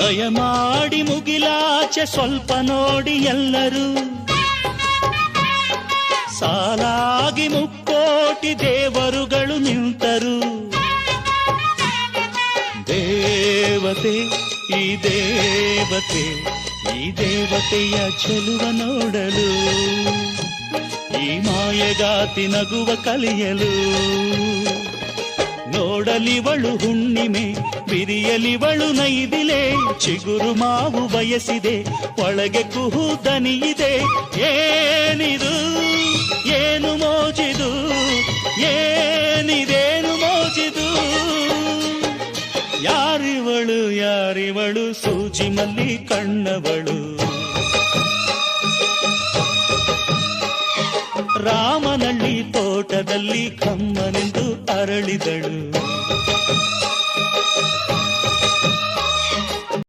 ದಯಮಾಡಿ ಮುಗಿಲಾಚೆ ಸ್ವಲ್ಪ ನೋಡಿ ಎಲ್ಲರೂ, ಸಾಲಾಗಿ ಮುಕ್ಕೋಟಿ ದೇವರುಗಳು ನಿಂತರು. ದೇವತೆ ಈ ದೇವತೆ, ಈ ದೇವತೆಯ ಚೆಲುವ ನೋಡಲು, ಈ ಮಾಯಗಾತಿ ನಗುವ ಕಲಿಯಲು. ನೋಡಲಿವಳು ಹುಣ್ಣಿಮೆ, ಬಿರಿಯಲಿವಳು ನೈದಿಲೆ, ಚಿಗುರು ಮಾವು ಬಯಸಿದೆ, ಒಳಗೆ ಕುಹು ದನಿಯಿದೆ. ಏನಿದು ಏನು ಮೋಜಿದು, ಏನಿದೇನು ಮೋಜಿದು. ಯಾರಿವಳು ಯಾರಿವಳು, ಸೂಜಿ ಮಲ್ಲಿ ಕಣ್ಣವಳು. ರಾಮನಳ್ಳಿ ತೋಟದಲ್ಲಿ ಕಮ್ಮನೆಂದು ಅರಳಿದಳು.